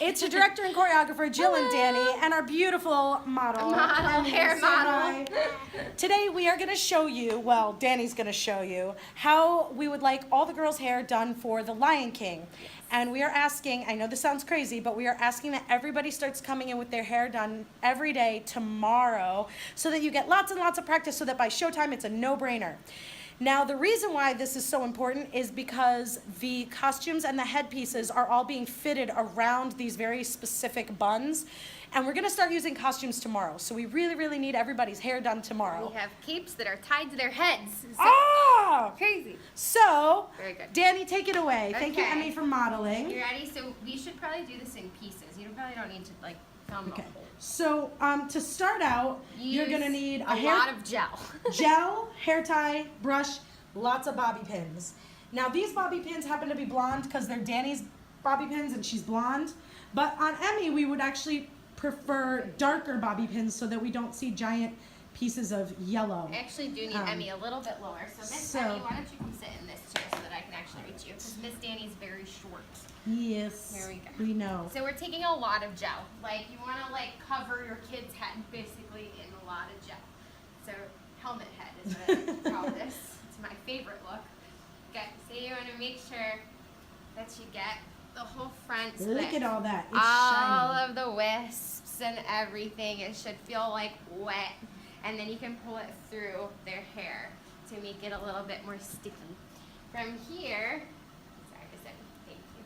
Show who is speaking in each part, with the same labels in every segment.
Speaker 1: It's your director and choreographer, Jill and Dani, and our beautiful model,
Speaker 2: hair model.
Speaker 1: Today we are going to show you, well, Dani's going to show you, how we would like all the girls' hair done for the Lion King. And we are asking, I know this sounds crazy, but we are asking that everybody starts coming in with their hair done every day tomorrow so that you get lots and lots of practice so that by showtime it's a no-brainer. Now, the reason why this is so important is because the costumes and the headpieces are all being fitted around these very specific buns. And we're going to start using costumes tomorrow. So we really, really need everybody's hair done tomorrow.
Speaker 2: We have capes that are tied to their heads. Crazy.
Speaker 1: So,
Speaker 2: very good.
Speaker 1: Dani, take it away.
Speaker 2: Okay.
Speaker 1: Thank you, Emmy, for modeling.
Speaker 2: You ready? So we should probably do this in pieces. You probably don't need to like film the whole.
Speaker 1: So to start out, you're going to need
Speaker 2: a lot of gel.
Speaker 1: Gel, hair tie, brush, lots of bobby pins. Now these bobby pins happen to be blonde because they're Dani's bobby pins and she's blonde. But on Emmy, we would actually prefer darker bobby pins so that we don't see giant pieces of yellow.
Speaker 2: I actually do need Emmy a little bit lower. So Miss Emmy, why don't you come sit in this chair so that I can actually reach you? Because Miss Dani's very short.
Speaker 1: Yes.
Speaker 2: Here we go.
Speaker 1: We know.
Speaker 2: So we're taking a lot of gel. Like you want to like cover your kid's head basically in a lot of gel. So helmet head is what I call this. It's my favorite look. Okay, so you want to make sure that you get the whole front.
Speaker 1: Look at all that. It's
Speaker 2: all
Speaker 1: shiny.
Speaker 2: of the wisps and everything. It should feel like wet. And then you can pull it through their hair to make it a little bit more sticky. From here, sorry, I said thank you.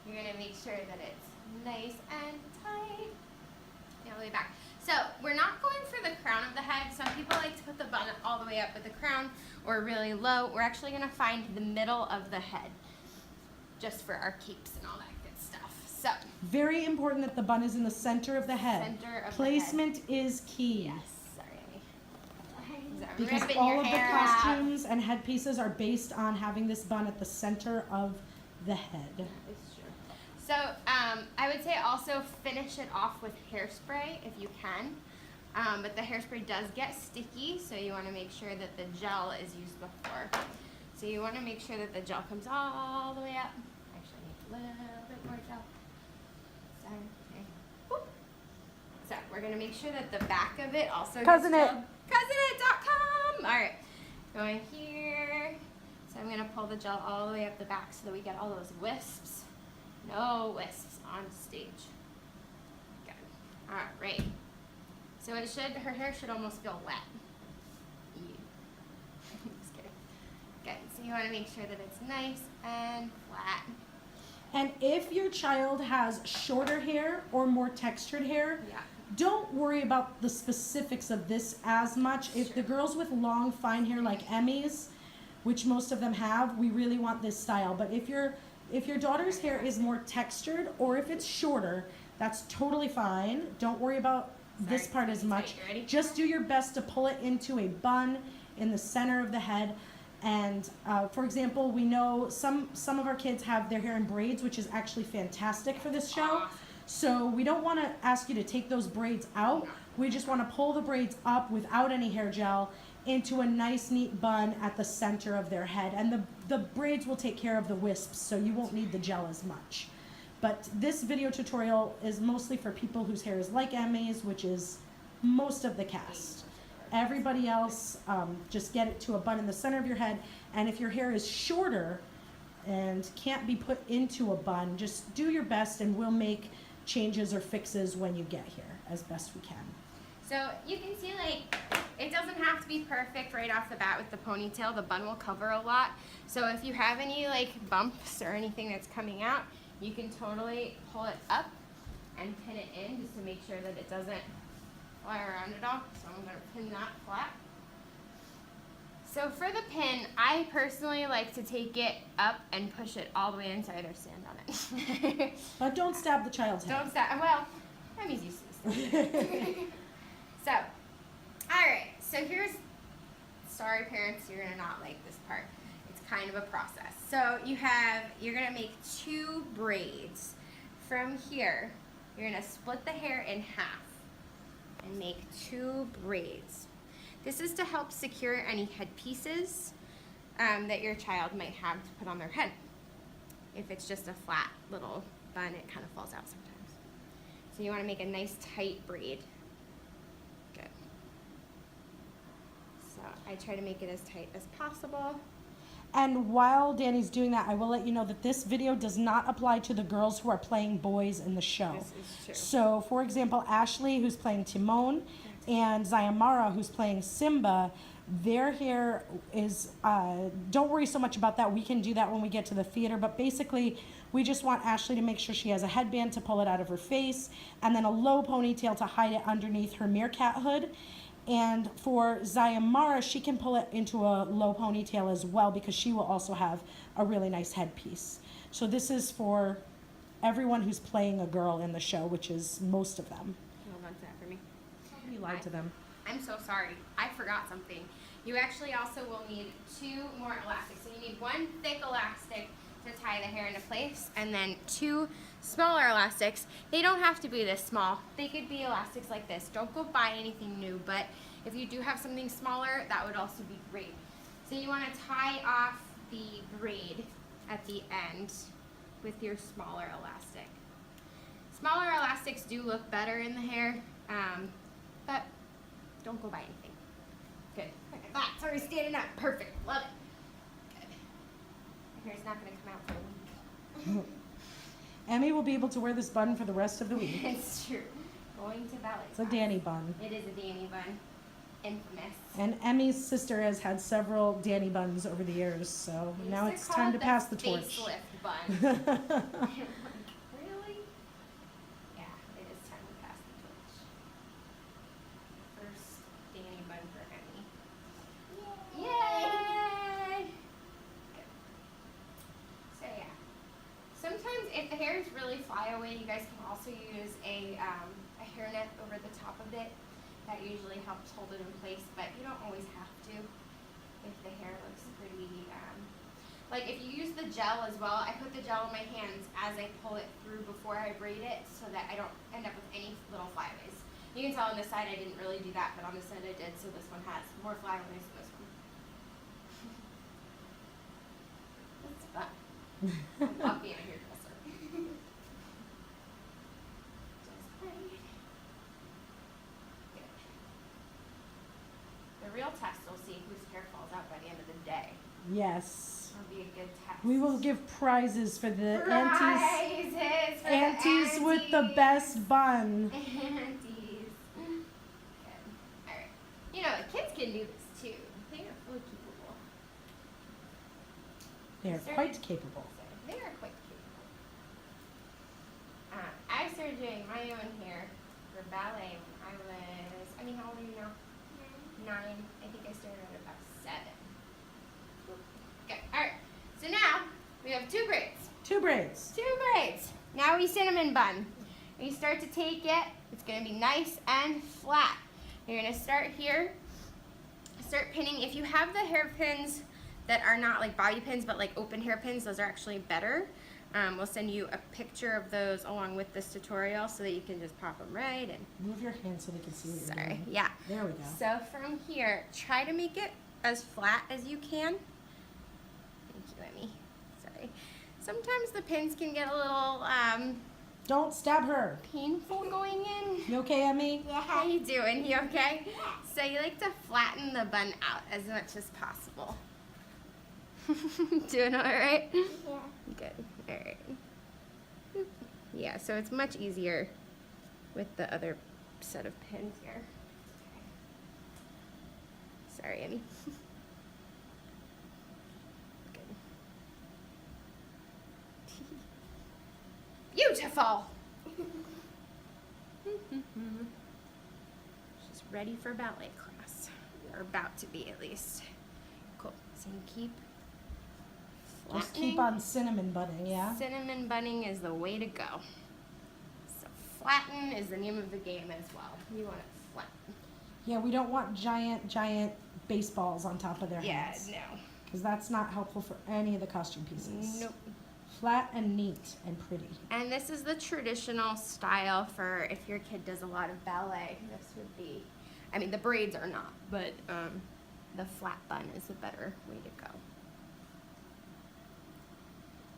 Speaker 2: You're gonna make sure that it's nice and tight. All the way back. So we're not going for the crown of the head. Some people like to put the bun all the way up with the crown or really low. We're actually gonna find the middle of the head just for our capes and all that good stuff. So
Speaker 1: very important that the bun is in the center of the head. Placement is key.
Speaker 2: Yes.
Speaker 1: Because all of the costumes and headpieces are based on having this bun at the center of the head.
Speaker 2: It's true. So I would say also finish it off with hairspray if you can. But the hairspray does get sticky, so you want to make sure that the gel is used before. So you want to make sure that the gel comes all the way up. Actually, I need a little bit more gel. Sorry. Okay. Whoop. So we're going to make sure that the back of it also gets gelled. Cousinit.com. All right, going here. So I'm gonna pull the gel all the way up the back so that we get all those wisps. No wisps on stage. Good. All right. So it should. Her hair should almost feel wet. Just kidding. Good. So you want to make sure that it's nice and flat.
Speaker 1: And if your child has shorter hair or more textured hair, don't worry about the specifics of this as much. If the girls with long, fine hair like Emmy's, which most of them have, we really want this style. But if your daughter's hair is more textured or if it's shorter, that's totally fine. Don't worry about this part as much. Just do your best to pull it into a bun in the center of the head. And for example, we know some of our kids have their hair in braids, which is actually fantastic for this show. So we don't want to ask you to take those braids out. We just want to pull the braids up without any hair gel into a nice, neat bun at the center of their head. And the braids will take care of the wisps, so you won't need the gel as much. But this video tutorial is mostly for people whose hair is like Emmy's, which is most of the cast. Everybody else, just get it to a bun in the center of your head. And if your hair is shorter and can't be put into a bun, just do your best and we'll make changes or fixes when you get here as best we can.
Speaker 2: So you can see like it doesn't have to be perfect right off the bat with the ponytail. The bun will cover a lot. So if you have any like bumps or anything that's coming out, you can totally pull it up and pin it in just to make sure that it doesn't fly around at all. So I'm going to pin that flat. So for the pin, I personally like to take it up and push it all the way in. Sorry, there's sand on it.
Speaker 1: But don't stab the child's head.
Speaker 2: Don't stab. Well, Emmy's used to this. So, all right. So here's, sorry parents, you're gonna not like this part. It's kind of a process. So you're gonna make 2 braids. From here, you're gonna split the hair in half and make 2 braids. This is to help secure any headpieces that your child might have to put on their head. If it's just a flat little bun, it kind of falls out sometimes. So you want to make a nice tight braid. Good. So I try to make it as tight as possible.
Speaker 1: And while Dani's doing that, I will let you know that this video does not apply to the girls who are playing boys in the show.
Speaker 2: This is true.
Speaker 1: So, for example, Ashley, who's playing Timon, and Zayamara, who's playing Simba, their hair is, don't worry so much about that. We can do that when we get to the theater. But basically, we just want Ashley to make sure she has a headband to pull it out of her face, and then a low ponytail to hide it underneath her meerkat hood. And for Zayamara, she can pull it into a low ponytail as well because she will also have a really nice headpiece. So this is for everyone who's playing a girl in the show, which is most of them.
Speaker 2: Hold on to that for me.
Speaker 1: You lied to them.
Speaker 2: I'm so sorry. I forgot something. You actually also will need 2 more elastics. So you need 1 thick elastic to tie the hair into place, and then 2 smaller elastics. They don't have to be this small. They could be elastics like this. Don't go buy anything new, but if you do have something smaller, that would also be great. So you want to tie off the braid at the end with your smaller elastic. Smaller elastics do look better in the hair, but don't go buy anything. Good. Look at that. It's already standing up. Perfect. Love it. Good. Your hair's not going to come out for a week.
Speaker 1: Emmy will be able to wear this bun for the rest of the week.
Speaker 2: It's true. Going to ballet
Speaker 1: It's a
Speaker 2: class.
Speaker 1: Dani bun.
Speaker 2: It is a Dani bun. Infamous.
Speaker 1: And Emmy's sister has had several Dani buns over the years, so
Speaker 2: We
Speaker 1: now
Speaker 2: used
Speaker 1: it's
Speaker 2: call
Speaker 1: time
Speaker 2: it
Speaker 1: to pass the torch.
Speaker 2: Facelift bun. Really? Yeah, it is time to pass the torch. First Dani bun for Emmy. Yay! Good. So yeah. Sometimes if the hairs really fly away, you guys can also use a hairnet over the top of it. That usually helps hold it in place, but you don't always have to if the hair looks pretty, like if you use the gel as well, I put the gel in my hands as I pull it through before I braid it so that I don't end up with any little flyaways. You can tell on this side I didn't really do that, but on this side I did, so this one has more flyaways than this one. It's fun. I'm walking a hairdresser. Just braid. Good. The real test will see whose hair falls out by the end of the day.
Speaker 1: Yes.
Speaker 2: That'll be a good test.
Speaker 1: We will give prizes for the
Speaker 2: Prizes for
Speaker 1: aunties
Speaker 2: the
Speaker 1: with the best bun.
Speaker 2: Aunties. Good. Alright. You know, the kids can do this too. They are fully capable.
Speaker 1: They are quite capable.
Speaker 2: They are quite capable. I started doing my own hair for ballet when I was, how old are you now? 9. I think I started at about 7. Okay, alright. So now we have 2 braids.
Speaker 1: 2 braids.
Speaker 2: 2 braids. Now we cinnamon bun. When you start to take it, it's going to be nice and flat. You're going to start here. Start pinning. If you have the hairpins that are not like bobby pins but like open hairpins, those are actually better. We'll send you a picture of those along with this tutorial so that you can just pop them right in.
Speaker 1: Move your hand so they can see what you're
Speaker 2: Sorry.
Speaker 1: doing.
Speaker 2: Yeah.
Speaker 1: There we go.
Speaker 2: So from here, try to make it as flat as you can. Thank you, Emmy. Sorry. Sometimes the pins can get a little
Speaker 1: Don't stab her.
Speaker 2: painful going in.
Speaker 1: You okay, Emmy?
Speaker 2: Yeah. How you doing? You okay? So you like to flatten the bun out as much as possible. Doing all right? Yeah. Good. All right. Yeah, so it's much easier with the other set of pins here. Sorry, Emmy. Good. Beautiful. She's ready for ballet class, or about to be at least. Cool. So you keep
Speaker 1: Just keep on cinnamon bunning, yeah?
Speaker 2: Cinnamon bunning is the way to go. So flatten is the name of the game as well. You want it flat.
Speaker 1: Yeah, we don't want giant baseballs on top of their heads.
Speaker 2: Yeah, no.
Speaker 1: Because that's not helpful for any of the costume pieces.
Speaker 2: Nope.
Speaker 1: Flat and neat and pretty.
Speaker 2: And this is the traditional style for if your kid does a lot of ballet. This would be, the braids are not, but the flat bun is a better way to go.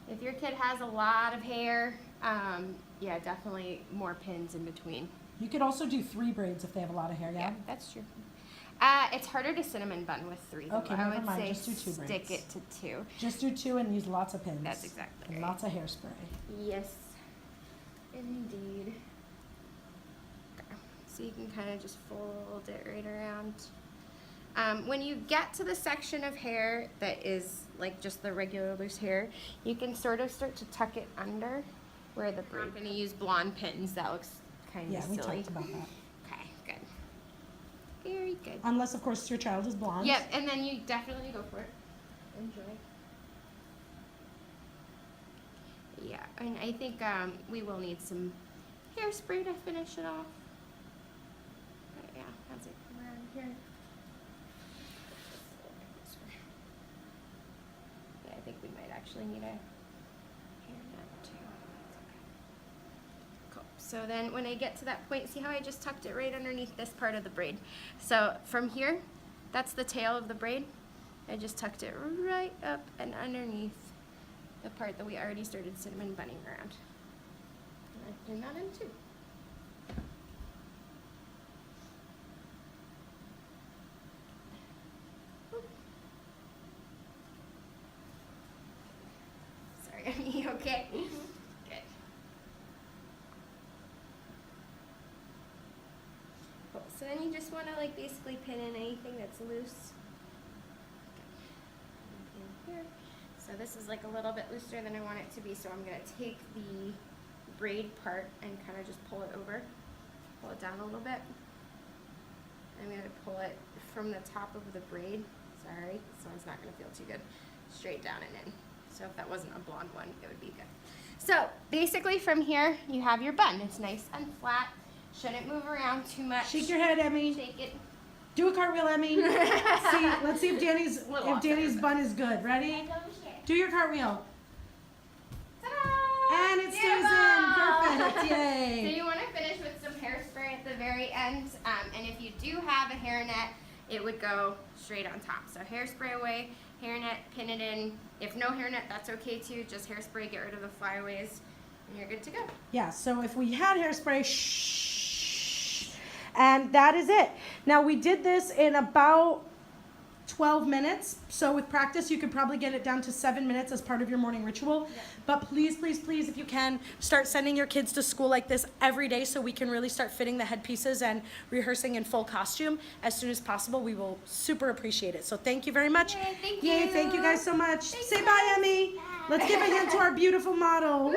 Speaker 2: If your kid has a lot of hair, Yeah, definitely more pins in between.
Speaker 1: You could also do 3 braids if they have a lot of hair, yeah?
Speaker 2: Yeah, that's true. It's harder to cinnamon bun with 3 though.
Speaker 1: Okay,
Speaker 2: I
Speaker 1: never
Speaker 2: would
Speaker 1: mind,
Speaker 2: say
Speaker 1: just do 2
Speaker 2: stick
Speaker 1: braids.
Speaker 2: it to 2.
Speaker 1: Just do 2 and use lots of pins.
Speaker 2: That's exactly
Speaker 1: And
Speaker 2: right.
Speaker 1: lots of hairspray.
Speaker 2: Yes, indeed. Okay. So you can kind of just fold it right around. When you get to the section of hair that is like just the regular loose hair, you can sort of start to tuck it under where the braid. I'm going to use blonde pins. That looks kind of
Speaker 1: Yeah, we
Speaker 2: silly.
Speaker 1: talked about that.
Speaker 2: Okay, good. Very good.
Speaker 1: Unless, of course, your child is blonde.
Speaker 2: Yep, and then you definitely go for it. Enjoy. Yeah, and I think we will need some hairspray to finish it off. But yeah, as it come around here. Yeah, I think we might actually need a hairnet too. Cool. So then when I get to that point, see how I just tucked it right underneath this part of the braid? So from here, that's the tail of the braid. I just tucked it right up and underneath the part that we already started cinnamon bunning around. And I pin that in too. Sorry, are you okay? Good. Cool. So then you just want to like basically pin in anything that's loose. Okay. Here. So this is like a little bit looser than I want it to be, so I'm going to take the braid part and kind of just pull it over, pull it down a little bit. I'm going to pull it from the top of the braid, sorry, this one's not going to feel too good, straight down and in. So if that wasn't a blonde one, it would be good. So basically from here, you have your bun. It's nice and flat, shouldn't move around too much.
Speaker 1: Shake your head, Emmy.
Speaker 2: Shake it.
Speaker 1: Do a cartwheel, Emmy. Let's see if Dani's bun is good. Ready? Do your cartwheel.
Speaker 2: Ta-da!
Speaker 1: And it stays in. Perfect.
Speaker 2: So
Speaker 1: Yay.
Speaker 2: you want to finish with some hairspray at the very end. And if you do have a hairnet, it would go straight on top. So hairspray away, hairnet, pin it in. If no hairnet, that's okay too. Just hairspray, get rid of the flyaways, and you're good to go.
Speaker 1: Yeah, so if we had hairspray, shh. And that is it. Now we did this in about 12 minutes. So with practice, you could probably get it down to 7 minutes as part of your morning ritual.
Speaker 2: Yeah.
Speaker 1: But please, please, please, if you can, start sending your kids to school like this every day so we can really start fitting the headpieces and rehearsing in full costume as soon as possible. We will super appreciate it. So thank you very much.
Speaker 2: Yay, thank
Speaker 1: Yay,
Speaker 2: you.
Speaker 1: thank you guys so much.
Speaker 2: Thanks,
Speaker 1: Say bye,
Speaker 2: guys.
Speaker 1: Emmy.
Speaker 2: Bye.
Speaker 1: Let's give a hand to our beautiful model. Woo!